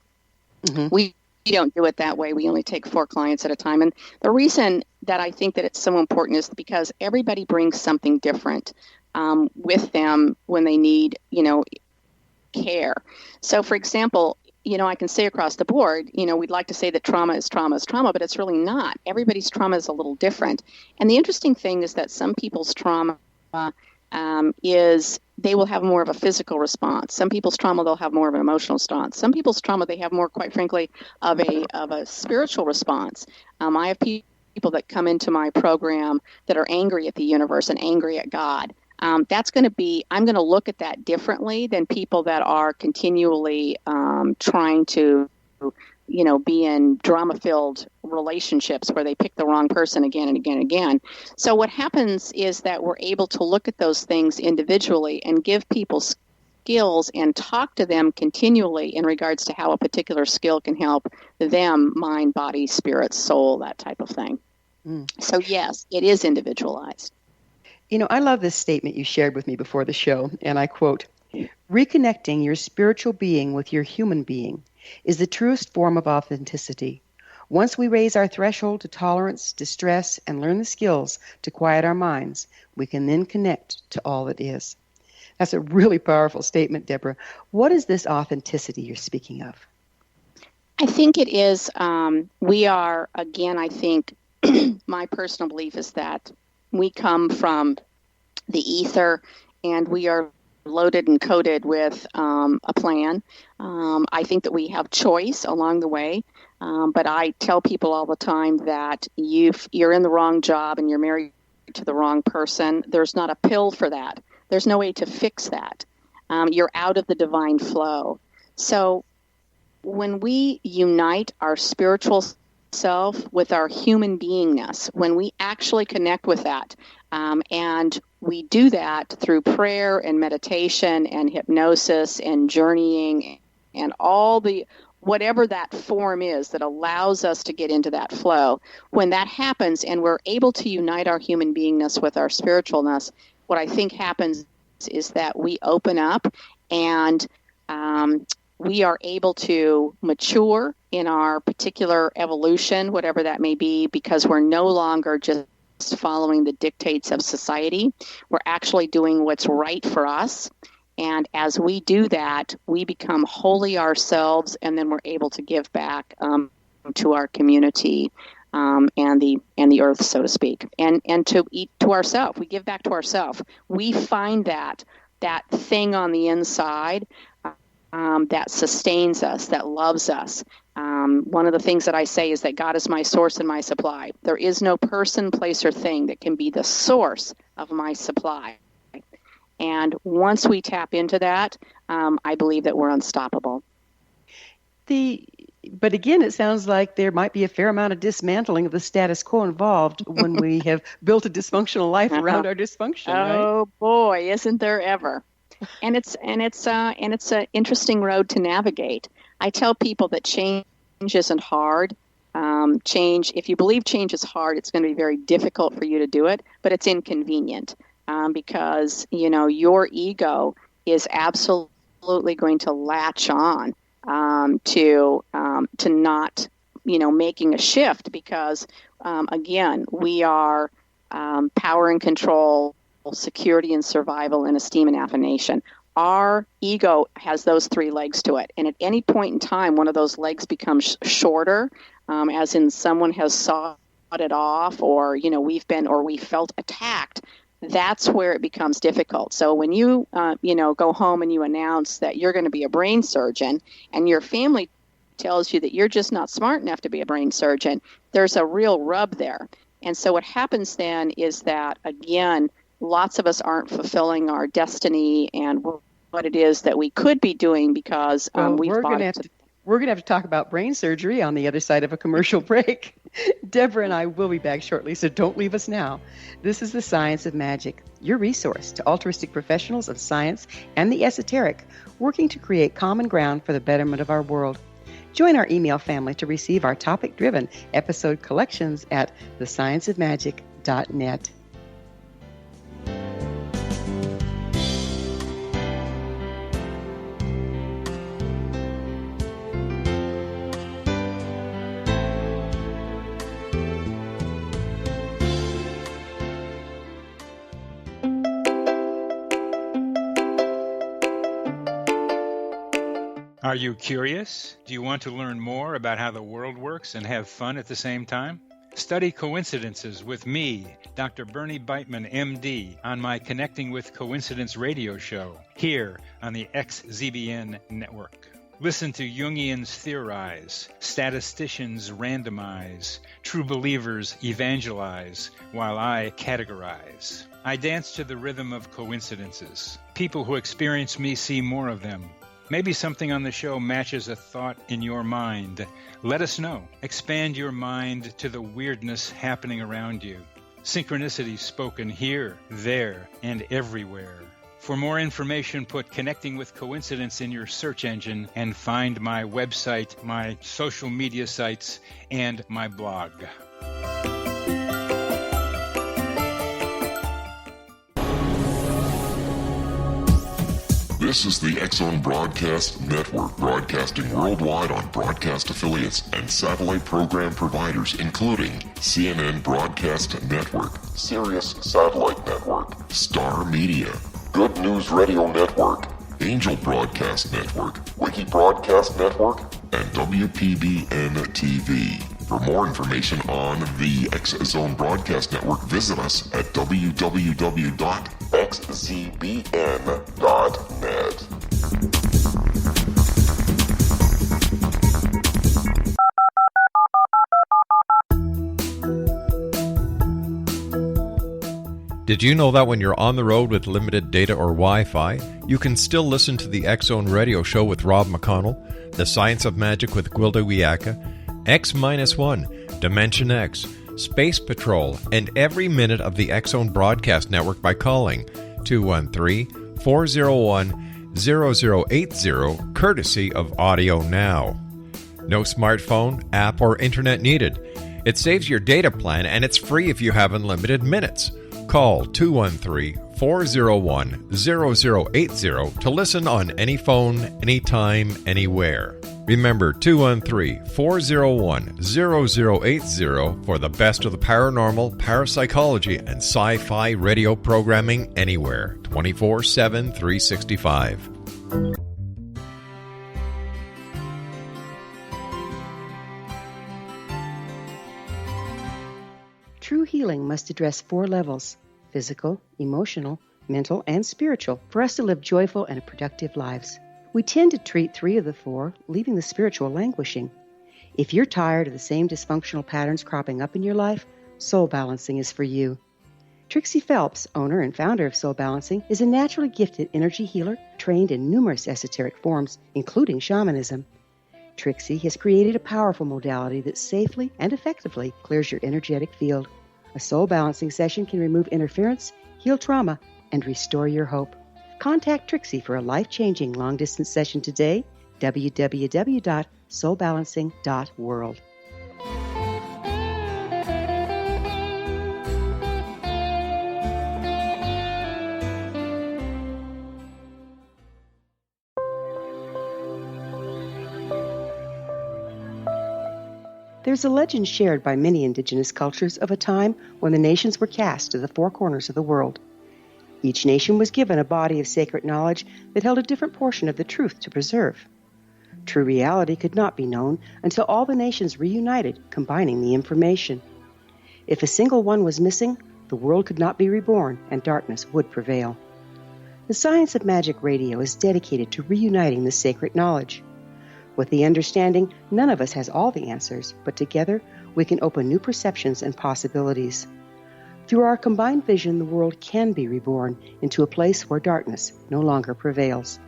Mm-hmm. We don't do it that way. We only take 4 clients at a time. And the reason that I think that it's so important is because everybody brings something different with them when they need, care. So, for example, I can say across the board, we'd like to say that trauma is trauma, but it's really not. Everybody's trauma is a little different. And the interesting thing is that some people's trauma is they will have more of a physical response. Some people's trauma, they'll have more of an emotional response. Some people's trauma, they have more, quite frankly, of a spiritual response. I have people that come into my program that are angry at the universe and angry at God. That's going to be, I'm going to look at that differently than people that are continually trying to, be in drama-filled relationships where they pick the wrong person again and again and again. So what happens is that we're able to look at those things individually and give people skills and talk to them continually in regards to how a particular skill can help them, mind, body, spirit, soul, that type of thing. So yes, it is individualized. I love this statement you shared with me before the show, and I quote, Reconnecting your spiritual being with your human being is the truest form of authenticity. Once we raise our threshold to tolerance, distress, and learn the skills to quiet our minds, we can then connect to all that is. That's a really powerful statement, Deborah. What is this authenticity you're speaking of? I think it is, we are, again, I think my personal belief is that we come from the ether and we are loaded and coated with a plan. I think that we have choice along the way, but I tell people all the time that you're in the wrong job and you're married to the wrong person. There's not a pill for that. There's no way to fix that. You're out of the divine flow. So when we unite our spiritual self with our human beingness, when we actually connect with that, and we do that through prayer and meditation and hypnosis and journeying and all the whatever that form is that allows us to get into that flow, when that happens and we're able to unite our human beingness with our spiritualness, what I think happens is that we open up and we are able to mature in our particular evolution, whatever that may be, because we're no longer just following the dictates of society. We're actually doing what's right for us. And as we do that, we become wholly ourselves, and then we're able to give back to our community and the earth, so to speak, and to ourselves. We give back to ourselves. We find that thing on the inside that sustains us, that loves us. One of the things that I say is that God is my source and my supply. There is no person, place, or thing that can be the source of my supply. And once we tap into that, I believe that we're unstoppable. But again, it sounds like there might be a fair amount of dismantling of the status quo involved when we have built a dysfunctional life around our dysfunction. Oh, right? Boy, isn't there ever? And it's an interesting road to navigate. I tell people that change isn't hard. Change, if you believe change is hard, it's going to be very difficult for you to do it, but it's inconvenient because your ego is absolutely going to latch on to not making a shift because again we are power and control, security and survival, and esteem and affirmation. Our ego has those three legs to it, and at any point in time one of those legs becomes shorter, as in someone has sawed it off, or we felt attacked. That's where it becomes difficult. So when you go home and you announce that you're going to be a brain surgeon and your family tells you that you're just not smart enough to be a brain surgeon, there's a real rub there. And so what happens then is that, again, lots of us aren't fulfilling our destiny and what it is that we could be doing because we're going to have to talk about brain surgery on the other side of a commercial break. Deborah and I will be back shortly, so don't leave us now. This is The Science of Magic, your resource to altruistic professionals of science and the esoteric, working to create common ground for the betterment of our world. Join our email family to receive our topic-driven episode collections at thescienceofmagic.net. Are you curious? Do you want to learn more about how the world works and have fun at the same time? Study coincidences with me, Dr. Bernie Beitman, MD, on my Connecting with Coincidence radio show here on the XZBN network. Listen to Jungians theorize, statisticians randomize, true believers evangelize, while I categorize. I dance to the rhythm of coincidences. People who experience me see more of them. Maybe something on the show matches a thought in your mind. Let us know. Expand your mind to the weirdness happening around you. Synchronicity spoken here, there, and everywhere. For more information, put Connecting with Coincidence in your search engine and find my website, my social media sites, and my blog. This is the X-Zone Broadcast Network, broadcasting worldwide on broadcast affiliates and satellite program providers, including CNN Broadcast Network, Sirius Satellite Network, Star Media, Good News Radio Network, Angel Broadcast Network, Wiki Broadcast Network, and WPBN TV. For more information on the X-Zone Broadcast Network, visit us at www.xzbn.net. Did you know that when you're on the road with limited data or Wi-Fi, you can still listen to the X-Zone Radio Show with Rob McConnell, The Science of Magic with Gwilda Wiyaka, X-1, Dimension X, Space Patrol, and every minute of the X-Zone Broadcast Network by calling 213-401-0080, courtesy of Audio Now. No smartphone, app, or internet needed. It saves your data plan, and it's free if you have unlimited minutes. Call 213-401-0080 to listen on any phone, anytime, anywhere. Remember, 213-401-0080 for the best of the paranormal, parapsychology, and sci-fi radio programming anywhere, 24/7, 365. True healing must address 4 levels: physical, emotional, mental, and spiritual, for us to live joyful and productive lives. We tend to treat 3 of the 4, leaving the spiritual languishing. If you're tired of the same dysfunctional patterns cropping up in your life, Soul Balancing is for you. Trixie Phelps, owner and founder of Soul Balancing, is a naturally gifted energy healer trained in numerous esoteric forms, including shamanism. Trixie has created a powerful modality that safely and effectively clears your energetic field. A Soul Balancing session can remove interference, heal trauma, and restore your hope. Contact Trixie for a life-changing long-distance session today, www.soulbalancing.world. There's a legend shared by many indigenous cultures of a time when the nations were cast to the 4 corners of the world. Each nation was given a body of sacred knowledge that held a different portion of the truth to preserve. True reality could not be known until all the nations reunited, combining the information. If a single one was missing, the world could not be reborn and darkness would prevail. The Science of Magic Radio is dedicated to reuniting the sacred knowledge. With the understanding, none of us has all the answers, but together we can open new perceptions and possibilities. Through our combined vision, the world can be reborn into a place where darkness no longer prevails.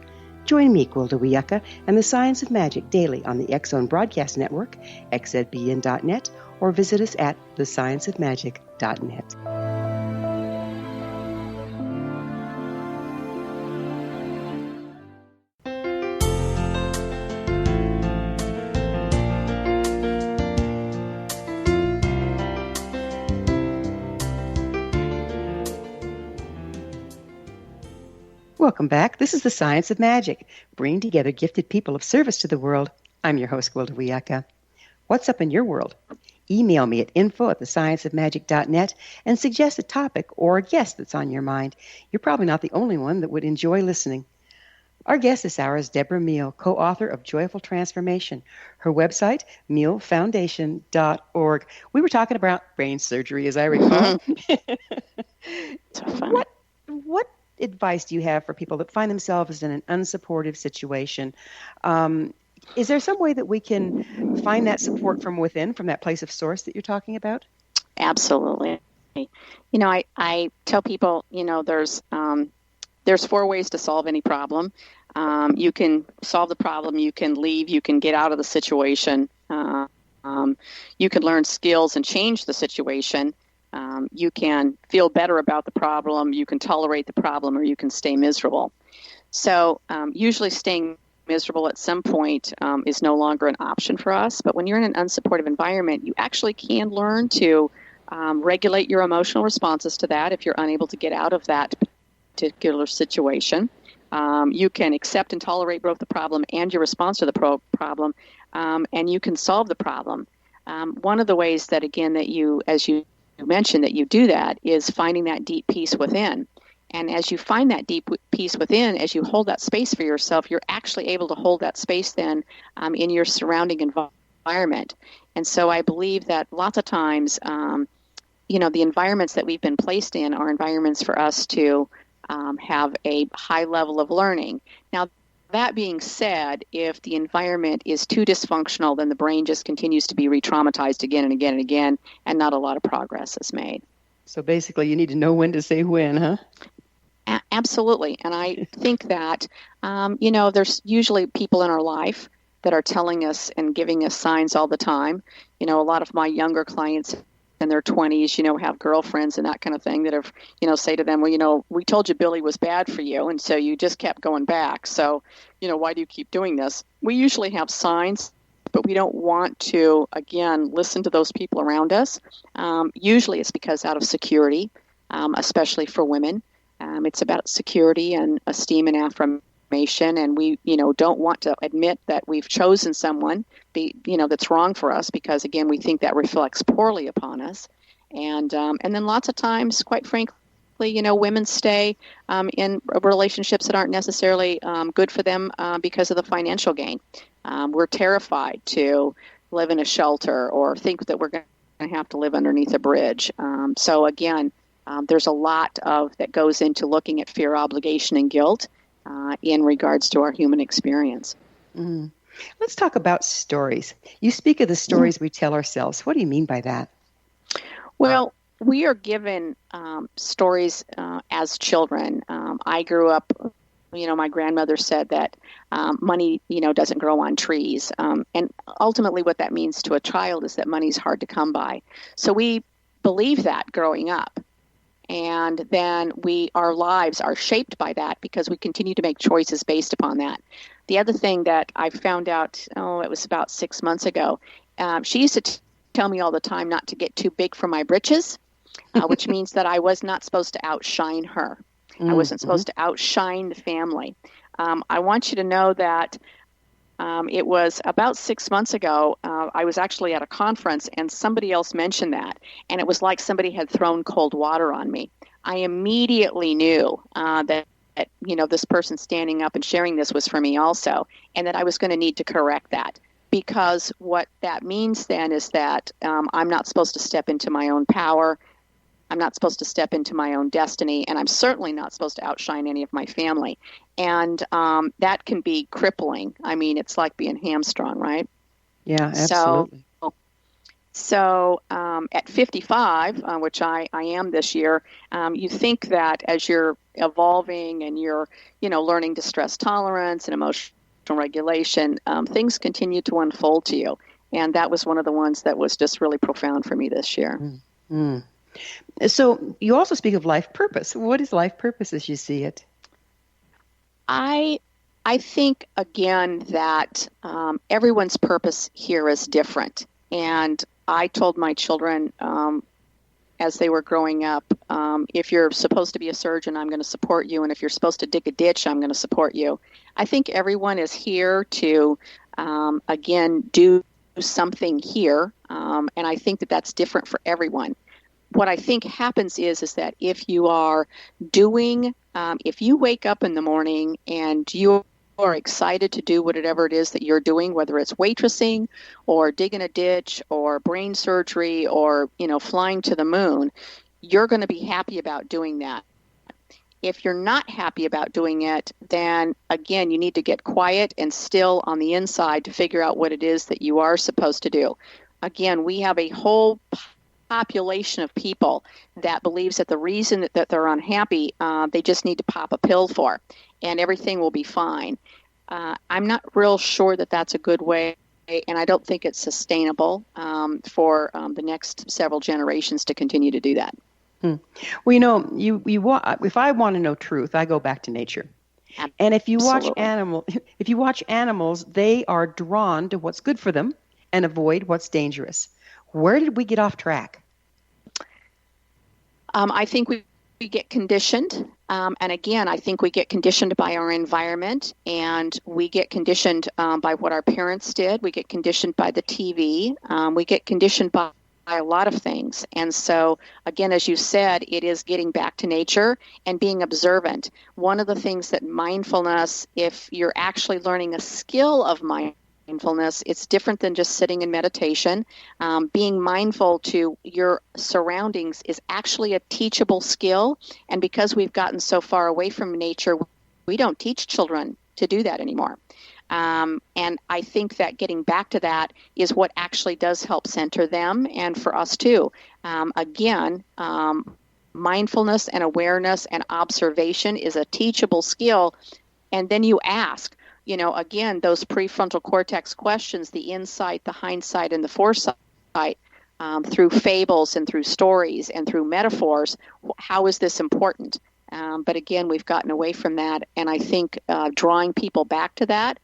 Join me, Gwilda Wiyaka, and the Science of Magic daily on the X-Zone Broadcast Network, xzbn.net, or visit us at thescienceofmagic.net. Welcome back. This is the Science of Magic, bringing together gifted people of service to the world. I'm your host, Gwilda Wiyaka. What's up in your world? Email me at info@thescienceofmagic.net and suggest a topic or a guest that's on your mind. You're probably not the only one that would enjoy listening. Our guest this hour is Debra Meehl, co-author of Joyful Transformation. Her website, meehlfoundation.org. We were talking about brain surgery, as I recall. So fun. What advice do you have for people that find themselves in an unsupportive situation? Is there some way that we can find that support from within, from that place of source that you're talking about? Absolutely. I tell people, there's 4 ways to solve any problem. You can solve the problem, you can leave, you can get out of the situation, you can learn skills and change the situation. You can feel better about the problem, you can tolerate the problem, or you can stay miserable. So usually staying miserable at some point is no longer an option for us. But when you're in an unsupportive environment, you actually can learn to regulate your emotional responses to that if you're unable to get out of that particular situation. You can accept and tolerate both the problem and your response to the problem, and you can solve the problem. One of the ways that, again, that you, as you mentioned, that you do that is finding that deep peace within. And as you find that deep peace within, as you hold that space for yourself, you're actually able to hold that space then in your surrounding environment. And so I believe that lots of times, the environments that we've been placed in are environments for us to have a high level of learning. Now, that being said, if the environment is too dysfunctional, then the brain just continues to be re-traumatized again and again and again, and not a lot of progress is made. So basically, you need to know when to say when, huh? Absolutely. And I think that, there's usually people in our life that are telling us and giving us signs all the time. A lot of my younger clients in their 20s, have girlfriends and that kind of thing that have, say to them, well, we told you Billy was bad for you, and so you just kept going back. So, why do you keep doing this? We usually have signs, but we don't want to, again, listen to those people around us. Usually it's because out of security, especially for women. It's about security and esteem and affirmation, and we, don't want to admit that we've chosen someone, that's wrong for us, because again, we think that reflects poorly upon us, and then lots of times, quite frankly, women stay in relationships that aren't necessarily good for them because of the financial gain. We're terrified to live in a shelter or think that we're going to have to live underneath a bridge. So again. There's a lot that goes into looking at fear, obligation, and guilt in regards to our human experience. Mm. Let's talk about stories. You speak of the stories we tell ourselves. What do you mean by that? Well, we are given stories as children. I grew up, my grandmother said that money, doesn't grow on trees. And ultimately what that means to a child is that money's hard to come by. So we believe that growing up. And then our lives are shaped by that because we continue to make choices based upon that. The other thing that I found out, it was about 6 months ago, she used to tell me all the time not to get too big for my britches, which means that I was not supposed to outshine her. I wasn't supposed to outshine the family. I want you to know that it was about 6 months ago, I was actually at a conference and somebody else mentioned that, and it was like somebody had thrown cold water on me. I immediately knew that this person standing up and sharing this was for me also, and that I was going to need to correct that, because what that means then is that I'm not supposed to step into my own power. I'm not supposed to step into my own destiny, and I'm certainly not supposed to outshine any of my family. And that can be crippling. I mean, it's like being hamstrung, right? Yeah, absolutely. So at 55, which I am this year, you think that as you're evolving and you're, learning distress tolerance and emotional regulation, things continue to unfold to you. And that was one of the ones that was just really profound for me this year. Mm-hmm. So you also speak of life purpose. What is life purpose as you see it? I think, again, that everyone's purpose here is different. And I told my children as they were growing up, if you're supposed to be a surgeon, I'm going to support you. And if you're supposed to dig a ditch, I'm going to support you. I think everyone is here to, again, do something here. And I think that that's different for everyone. What I think happens is that if you are doing, if you wake up in the morning and you are excited to do whatever it is that you're doing, whether it's waitressing or digging a ditch or brain surgery or, flying to the moon, you're going to be happy about doing that. If you're not happy about doing it, then again, you need to get quiet and still on the inside to figure out what it is that you are supposed to do. Again, we have a whole population of people that believes that the reason that they're unhappy, they just need to pop a pill for, and everything will be fine. I'm not real sure that that's a good way, and I don't think it's sustainable for the next several generations to continue to do that. Well, if I want to know truth, I go back to nature. And if you watch animals, they are drawn to what's good for them and avoid what's dangerous. Where did we get off track? I think we get conditioned, and again, I think we get conditioned by our environment, and we get conditioned by what our parents did. We get conditioned by the TV. We get conditioned by a lot of things. And so, again, as you said, it is getting back to nature and being observant. One of the things that mindfulness, if you're actually learning a skill of mindfulness, it's different than just sitting in meditation. Being mindful to your surroundings is actually a teachable skill. And because we've gotten so far away from nature, we don't teach children to do that anymore. And I think that getting back to that is what actually does help center them, and for us too. Mindfulness and awareness and observation is a teachable skill. And then you ask, again, those prefrontal cortex questions, the insight, the hindsight, and the foresight, through fables and through stories and through metaphors. How is this important? But again, we've gotten away from that. And I think drawing people back to that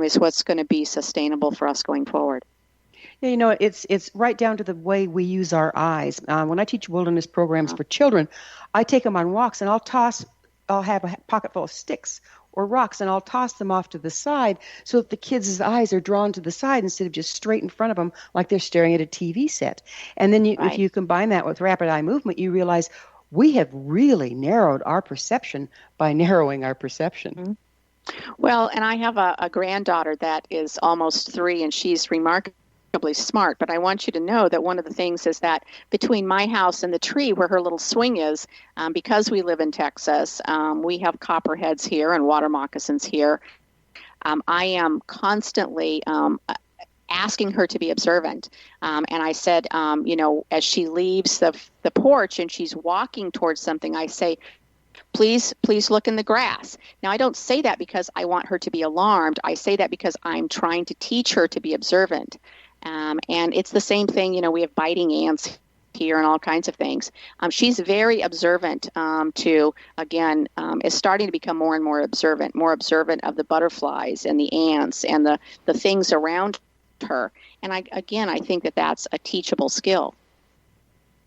is what's going to be sustainable for us going forward. Yeah, it's right down to the way we use our eyes. When I teach wilderness programs for children, I take them on walks, and I'll have a pocket full of sticks or rocks, and I'll toss them off to the side so that the kids' eyes are drawn to the side instead of just straight in front of them like they're staring at a TV set. And then if you combine that with rapid eye movement, you realize we have really narrowed our perception by narrowing our perception. Mm-hmm. Well, and I have a granddaughter that is almost 3, and she's remarkably smart. But I want you to know that one of the things is that between my house and the tree where her little swing is, because we live in Texas, we have copperheads here and water moccasins here. I am constantly asking her to be observant. And I said, as she leaves the porch and she's walking towards something, I say, please look in the grass. Now, I don't say that because I want her to be alarmed. I say that because I'm trying to teach her to be observant. And it's the same thing, we have biting ants here and all kinds of things. She's very observant is starting to become more and more observant of the butterflies and the ants and the things around her. And I think that that's a teachable skill.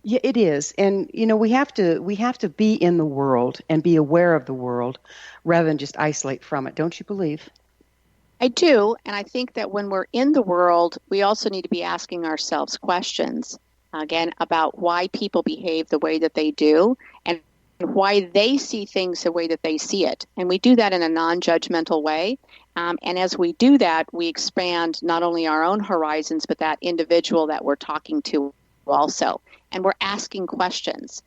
Yeah, it is. And, we have to be in the world and be aware of the world rather than just isolate from it. Don't you believe? I do. And I think that when we're in the world, we also need to be asking ourselves questions, again, about why people behave the way that they do and why they see things the way that they see it. And we do that in a non-judgmental way. And as we do that, we expand not only our own horizons, but that individual that we're talking to also. And we're asking questions.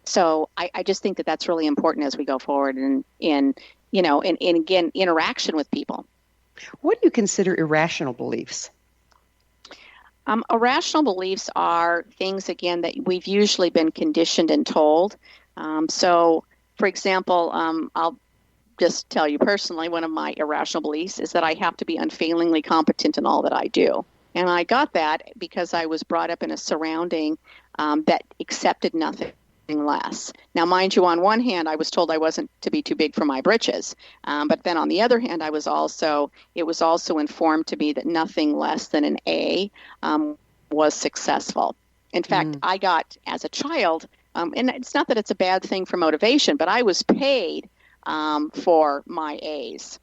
So I just think that that's really important as we go forward in again, interaction with people. What do you consider irrational beliefs? Irrational beliefs are things, again, that we've usually been conditioned and told. So, for example, I'll just tell you personally, one of my irrational beliefs is that I have to be unfailingly competent in all that I do. And I got that because I was brought up in a surrounding that accepted nothing less. Now, mind you, on one hand, I was told I wasn't to be too big for my britches. But then on the other hand, it was also informed to me that nothing less than an A was successful. In fact, I got, as a child, and it's not that it's a bad thing for motivation, but I was paid for my A's.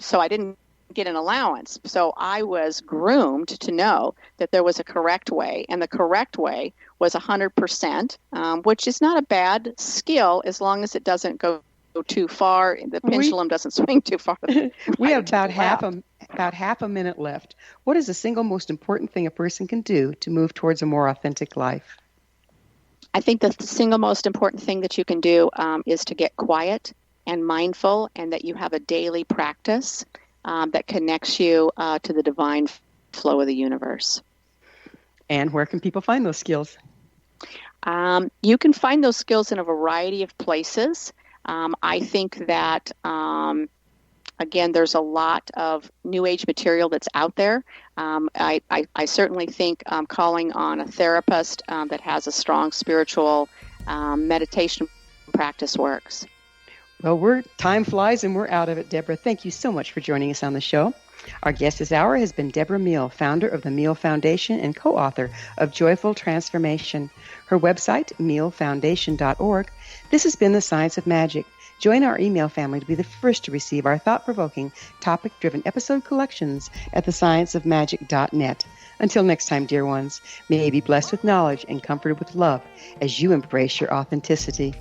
So I didn't get an allowance. So I was groomed to know that there was a correct way, and the correct way was 100%, which is not a bad skill as long as it doesn't go too far. The pendulum doesn't swing too far. We have about half a minute left. What is the single most important thing a person can do to move towards a more authentic life? I think the single most important thing that you can do is to get quiet and mindful, and that you have a daily practice that connects you to the divine flow of the universe. And where can people find those skills? You can find those skills in a variety of places. I think that, again, there's a lot of New Age material that's out there. I certainly think calling on a therapist that has a strong spiritual meditation practice works. Well, time flies and we're out of it, Debra. Thank you so much for joining us on the show. Our guest this hour has been Debra Meehl, founder of the Meehl Foundation and co-author of Joyful Transformation. Her website, meehlfoundation.org. This has been The Science of Magic. Join our email family to be the first to receive our thought-provoking, topic-driven episode collections at thescienceofmagic.net. Until next time, dear ones, may you be blessed with knowledge and comforted with love as you embrace your authenticity.